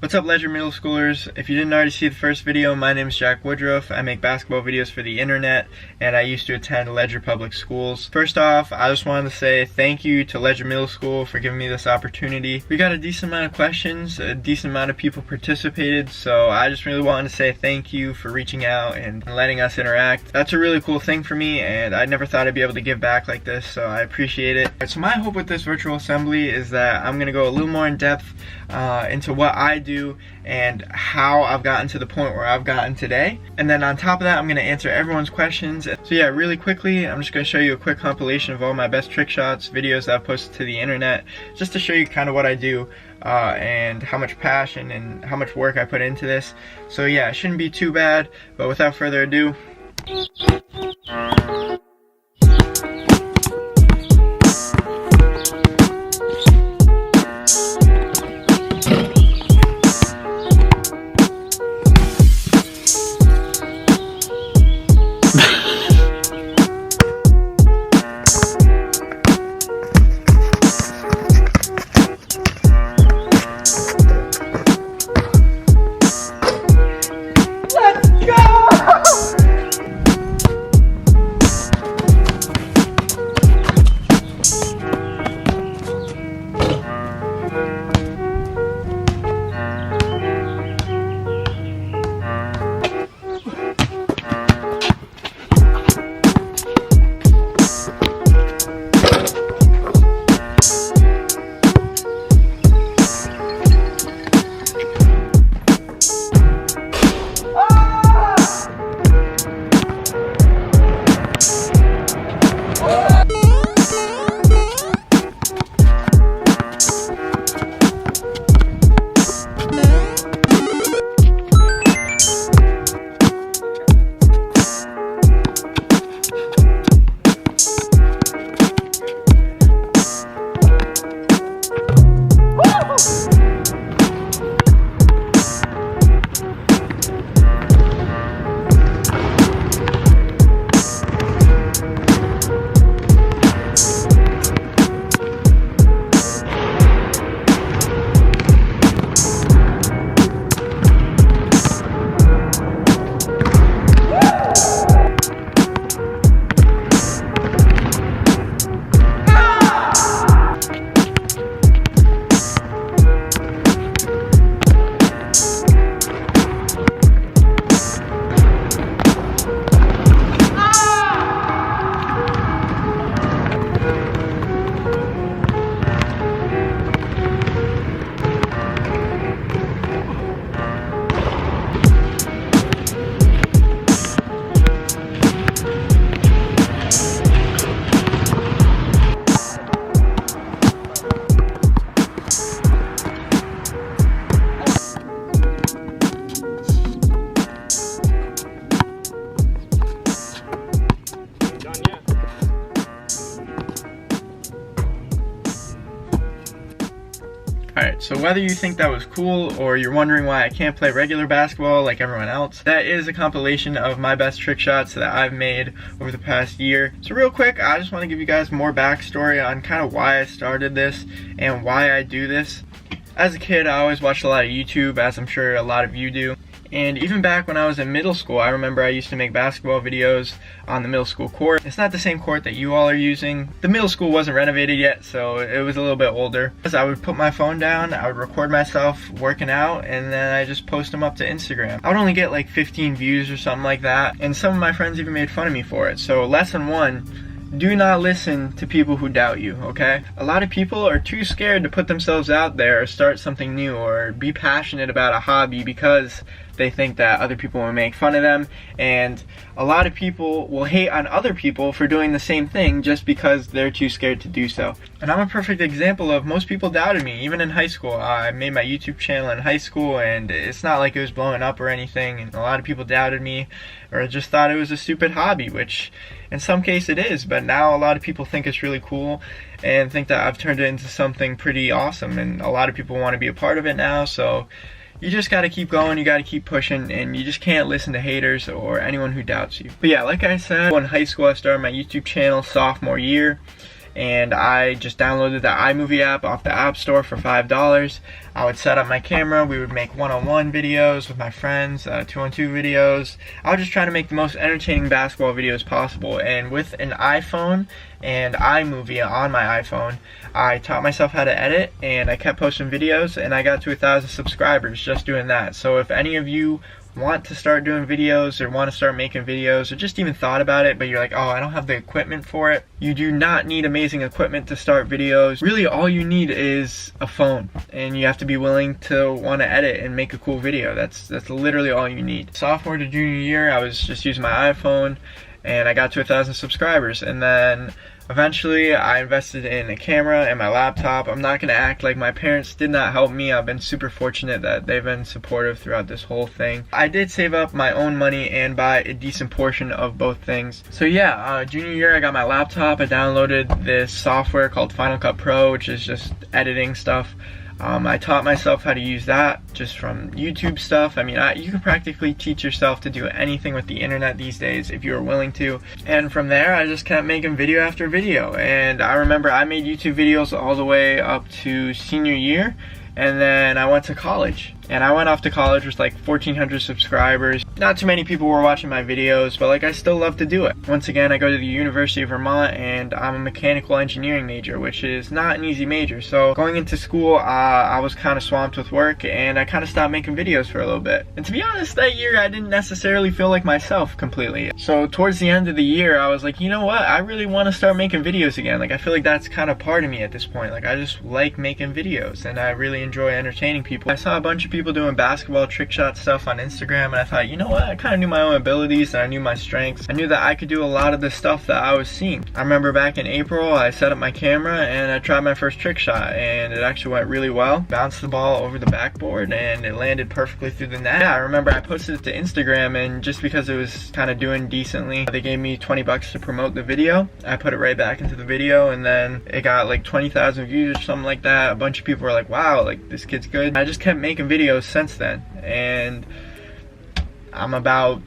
What's up, Ledger Middle Schoolers? If you didn't already see the first video, my name is Jack Woodruff. I make basketball videos for the internet, and I used to attend Ledger Public Schools. First off, I just wanted to say thank you to Ledger Middle School for giving me this opportunity. We got a decent amount of questions, a decent amount of people participated, so I just really wanted to say thank you for reaching out and letting us interact. That's a really cool thing for me, and I never thought I'd be able to give back like this, so I appreciate it. So my hope with this virtual assembly is that I'm going to go a little more in depth into what I do and how I've gotten to the point where I've gotten today. And then on top of that, I'm going to answer everyone's questions. So yeah, really quickly, I'm just going to show you a quick compilation of all my best trick shots, videos that I've posted to the internet, just to show you kind of what I do and how much passion and how much work I put into this. So yeah, it shouldn't be too bad, but without further ado, alright, so whether you think that was cool or you're wondering why I can't play regular basketball like everyone else, that is a compilation of my best trick shots that I've made over the past year. So real quick, I just want to give you guys more backstory on kind of why I started this and why I do this. As a kid, I always watched a lot of YouTube, as I'm sure a lot of you do. And even back when I was in middle school, I remember I used to make basketball videos on the middle school court. It's not the same court that you all are using. The middle school wasn't renovated yet, so it was a little bit older. I would put my phone down, I would record myself working out, and then I just post them up to Instagram. I would only get like 15 views or something like that, and some of my friends even made fun of me for it. So lesson one, do not listen to people who doubt you, okay? A lot of people are too scared to put themselves out there or start something new or be passionate about a hobby because they think that other people will make fun of them, and a lot of people will hate on other people for doing the same thing just because they're too scared to do so. And I'm a perfect example of most people doubted me, even in high school. I made my YouTube channel in high school, and it's not like it was blowing up or anything, and a lot of people doubted me or just thought it was a stupid hobby, which in some case it is, but now a lot of people think it's really cool and think that I've turned it into something pretty awesome, and a lot of people want to be a part of it now. So you just gotta keep going, you gotta keep pushing, and you just can't listen to haters or anyone who doubts you. But yeah, like I said, in high school I started my YouTube channel sophomore year, and I just downloaded the iMovie app off the App Store for $5. I would set up my camera, we would make one-on-one videos with my friends, two-on-two videos. I was just trying to make the most entertaining basketball videos possible, and with an iPhone and iMovie on my iPhone, I taught myself how to edit, and I kept posting videos, and I got to 1,000 subscribers just doing that. So if any of you want to start doing videos or want to start making videos or just even thought about it, but you're like, oh, I don't have the equipment for it, you do not need amazing equipment to start videos. Really, all you need is a phone, and you have to be willing to want to edit and make a cool video. That's literally all you need. Sophomore to junior year, I was just using my iPhone, and I got to 1,000 subscribers, and then eventually I invested in a camera and my laptop. I'm not going to act like my parents did not help me. I've been super fortunate that they've been supportive throughout this whole thing. I did save up my own money and buy a decent portion of both things. So yeah, junior year I got my laptop. I downloaded this software called Final Cut Pro, which is just editing stuff. I taught myself how to use that just from YouTube stuff. I mean, you can practically teach yourself to do anything with the internet these days if you're willing to. And from there, I just kept making video after video. And I remember I made YouTube videos all the way up to senior year. And then I went to college, and I went off to college with like 1,400 subscribers. Not too many people were watching my videos, but like I still love to do it. Once again, I go to the University of Vermont, and I'm a mechanical engineering major, which is not an easy major. So going into school, I was kind of swamped with work, and I kind of stopped making videos for a little bit. And to be honest, that year I didn't necessarily feel like myself completely. So towards the end of the year, I was like, you know what? I really want to start making videos again. Like I feel like that's kind of part of me at this point. Like I just like making videos, and I really enjoy entertaining people. I saw a bunch of people doing basketball trick shot stuff on Instagram, and I thought, you know what, I kind of knew my own abilities and I knew my strengths. I knew that I could do a lot of the stuff that I was seeing. I remember back in April, I set up my camera and I tried my first trick shot, and it actually went really well. Bounced the ball over the backboard and it landed perfectly through the net. Yeah, I remember I posted it to Instagram, and just because it was kind of doing decently, they gave me 20 bucks to promote the video. I put it right back into the video, and then it got like 20,000 views or something like that. A bunch of people were like, wow, like this kid's good. I just kept making videos since then, and I'm about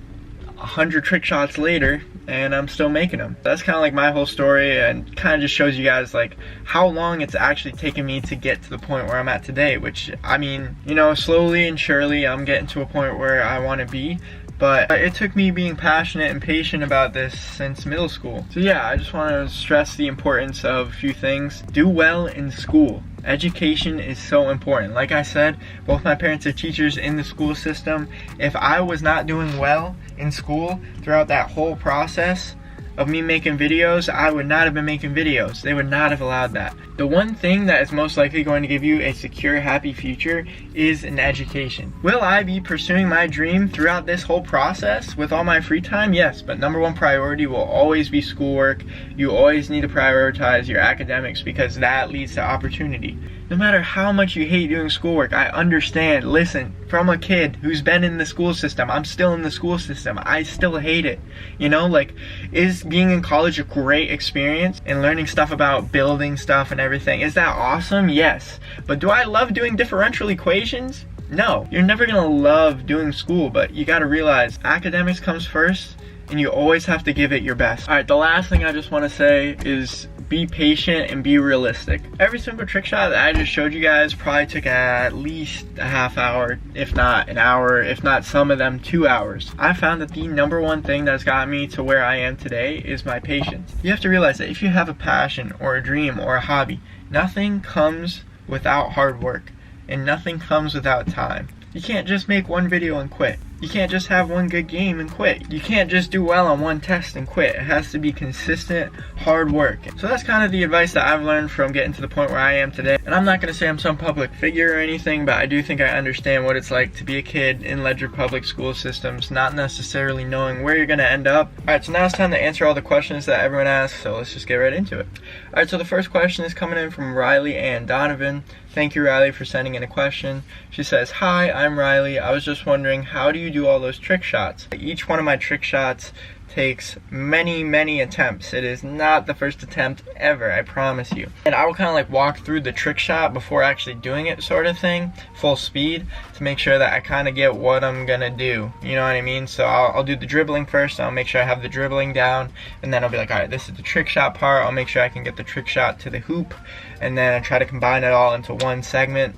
100 trick shots later, and I'm still making them. That's kind of like my whole story, and kind of just shows you guys like how long it's actually taken me to get to the point where I'm at today, which, I mean, you know, slowly and surely I'm getting to a point where I want to be. But it took me being passionate and patient about this since middle school. So yeah, I just want to stress the importance of a few things. Do well in school. Education is so important. Like I said, both my parents are teachers in the school system. If I was not doing well in school throughout that whole process of me making videos, I would not have been making videos. They would not have allowed that. The one thing that is most likely going to give you a secure, happy future is an education. Will I be pursuing my dream throughout this whole process with all my free time? Yes, but number one priority will always be schoolwork. You always need to prioritize your academics, because that leads to opportunity. No matter how much you hate doing schoolwork, I understand. Listen, from a kid who's been in the school system, I'm still in the school system, I still hate it. You know, like, is being in college a great experience and learning stuff about building stuff and everything? Is that awesome? Yes. But do I love doing differential equations? No. You're never gonna love doing school, but you gotta realize academics comes first, and you always have to give it your best. Alright, the last thing I just want to say is be patient and be realistic. Every single trick shot that I just showed you guys probably took at least a half hour, if not an hour, if not some of them 2 hours. I found that the number one thing that's got me to where I am today is my patience. You have to realize that if you have a passion or a dream or a hobby, nothing comes without hard work, and nothing comes without time. You can't just make one video and quit. You can't just have one good game and quit. You can't just do well on one test and quit. It has to be consistent, hard work. So that's kind of the advice that I've learned from getting to the point where I am today. And I'm not going to say I'm some public figure or anything, but I do think I understand what it's like to be a kid in Ledger public school systems, not necessarily knowing where you're going to end up. Alright, so now it's time to answer all the questions that everyone asks, so let's just get right into it. Alright, so the first question is coming in from Riley Ann Donovan. Thank you, Riley, for sending in a question. She says, "Hi, I'm Riley. I was just wondering, how do you do all those trick shots? Each one of my trick shots takes many attempts. It is not the first attempt ever, I promise you. And I will kind of like walk through the trick shot before actually doing it, sort of thing, full speed, to make sure that I kind of get what I'm gonna do, you know what I mean? So I'll do the dribbling first. I'll make sure I have the dribbling down, and then I'll be like, alright, this is the trick shot part. I'll make sure I can get the trick shot to the hoop, and then I try to combine it all into one segment.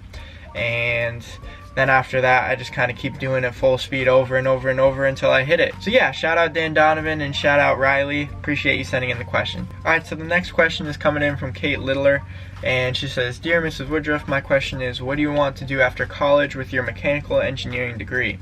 And then after that, I just kind of keep doing it full speed over and over until I hit it. So yeah, shout out Dan Donovan and shout out Riley. Appreciate you sending in the question. Alright, so the next question is coming in from Kate Littler, and she says, Dear Mrs. Woodruff, my question is, what do you want to do after college with your mechanical engineering degree?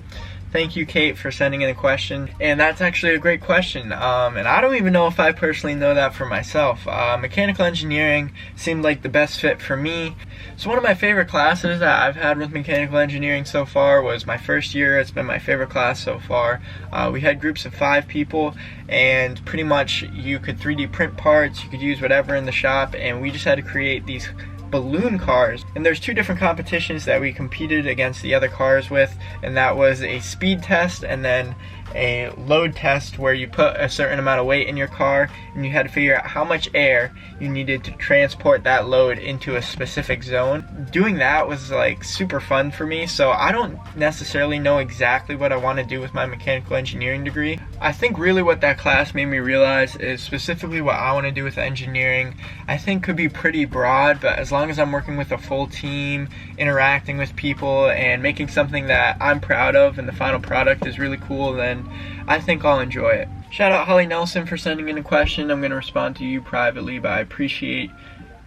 Thank you, Kate, for sending in a question, and that's actually a great question, and I don't even know if I personally know that for myself. Mechanical engineering seemed like the best fit for me. So one of my favorite classes that I've had with mechanical engineering so far was my first year. It's been my favorite class so far. We had groups of 5 people, and pretty much you could 3D print parts, you could use whatever in the shop, and we just had to create these balloon cars. And there's 2 different competitions that we competed against the other cars with, and that was a speed test and then a load test where you put a certain amount of weight in your car and you had to figure out how much air you needed to transport that load into a specific zone. Doing that was like super fun for me, so I don't necessarily know exactly what I want to do with my mechanical engineering degree. I think really what that class made me realize is specifically what I want to do with engineering I think could be pretty broad, but as long as I'm working with a full team, interacting with people, and making something that I'm proud of and the final product is really cool, then I think I'll enjoy it. Shout out Holly Nelson for sending in a question. I'm going to respond to you privately, but I appreciate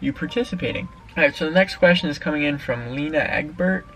you participating. Alright, so the next question is coming in from Lena Egbert.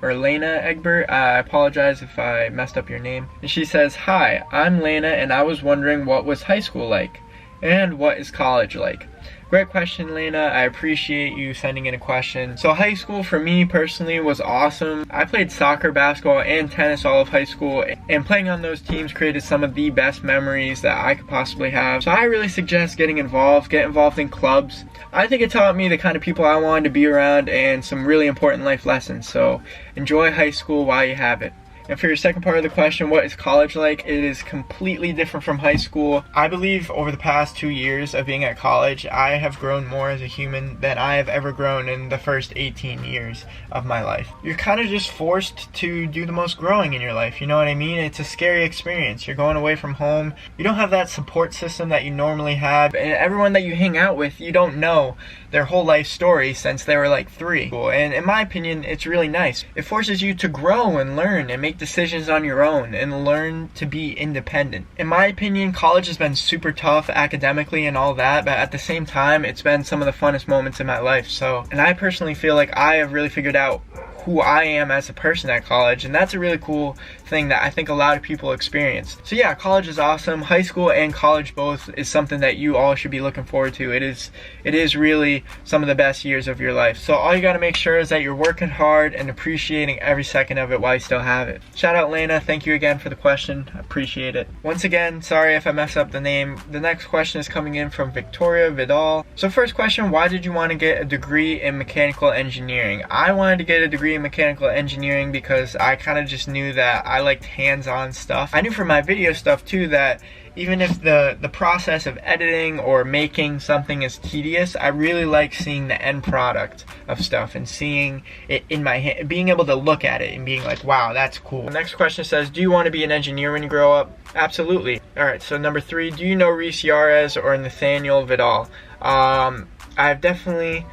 I apologize if I messed up your name. And she says, Hi, I'm Lena, and I was wondering what was high school like? And what is college like? Great question, Lena. I appreciate you sending in a question. So high school for me personally was awesome. I played soccer, basketball, and tennis all of high school, and playing on those teams created some of the best memories that I could possibly have. So I really suggest getting involved. Get involved in clubs. I think it taught me the kind of people I wanted to be around and some really important life lessons. So enjoy high school while you have it. And for your second part of the question, what is college like? It is completely different from high school. I believe over the past 2 years of being at college, I have grown more as a human than I have ever grown in the first 18 years of my life. You're kind of just forced to do the most growing in your life, you know what I mean? It's a scary experience. You're going away from home. You don't have that support system that you normally have, and everyone that you hang out with, you don't know their whole life story since they were like 3. And in my opinion, it's really nice. It forces you to grow and learn and make decisions on your own and learn to be independent. In my opinion, college has been super tough academically and all that, but at the same time, it's been some of the funnest moments in my life. And I personally feel like I have really figured out who I am as a person at college, and that's a really cool thing that I think a lot of people experience. So yeah, college is awesome. High school and college both is something that you all should be looking forward to. It is really some of the best years of your life. So all you gotta make sure is that you're working hard and appreciating every second of it while you still have it. Shout out Lena, thank you again for the question. I appreciate it. Once again, sorry if I mess up the name. The next question is coming in from Victoria Vidal. So first question, why did you want to get a degree in mechanical engineering? I wanted to get a degree in mechanical engineering because I kind of just knew that I liked hands-on stuff. I knew from my video stuff too that even if the process of editing or making something is tedious, I really like seeing the end product of stuff and seeing it in my hand, being able to look at it and being like, wow, that's cool. The next question says, do you want to be an engineer when you grow up? Absolutely. Alright, so number 3, do you know Reese Yarez or Nathaniel Vidal? I've definitely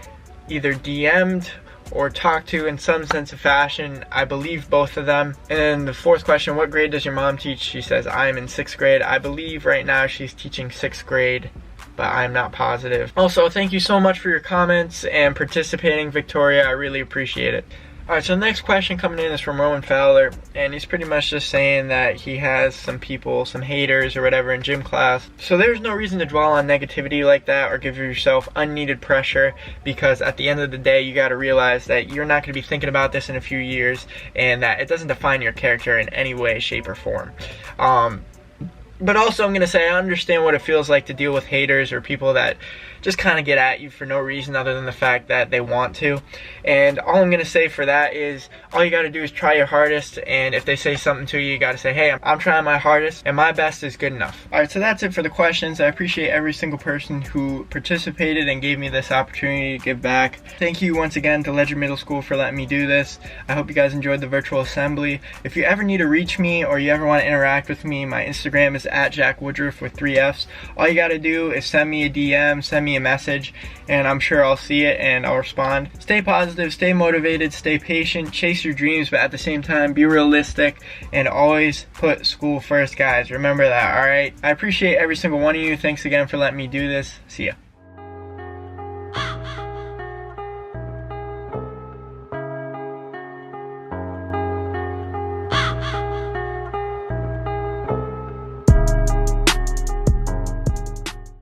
either DM'd or talked to in some sense of fashion. I believe both of them. And then the fourth question, what grade does your mom teach? She says, I am in 6th grade. I believe right now she's teaching 6th grade, but I'm not positive. Also, thank you so much for your comments and participating, Victoria. I really appreciate it. Alright, so the next question coming in is from Roman Fowler, and he's pretty much just saying that he has some people, some haters or whatever in gym class. So there's no reason to dwell on negativity like that or give yourself unneeded pressure, because at the end of the day, you gotta realize that you're not gonna be thinking about this in a few years, and that it doesn't define your character in any way, shape, or form. But also I'm going to say I understand what it feels like to deal with haters or people that just kind of get at you for no reason other than the fact that they want to. And all I'm going to say for that is all you got to do is try your hardest, and if they say something to you, you got to say, hey, I'm trying my hardest and my best is good enough. Alright, so that's it for the questions. I appreciate every single person who participated and gave me this opportunity to give back. Thank you once again to Ledger Middle School for letting me do this. I hope you guys enjoyed the virtual assembly. If you ever need to reach me or you ever want to interact with me, my Instagram is @JackWoodruff with 3 F's. All you got to do is send me a DM, send me a message, and I'm sure I'll see it and I'll respond. Stay positive, stay motivated, stay patient, chase your dreams, but at the same time be realistic and always put school first, guys. Remember that, alright? I appreciate every single one of you. Thanks again for letting me do this. See ya.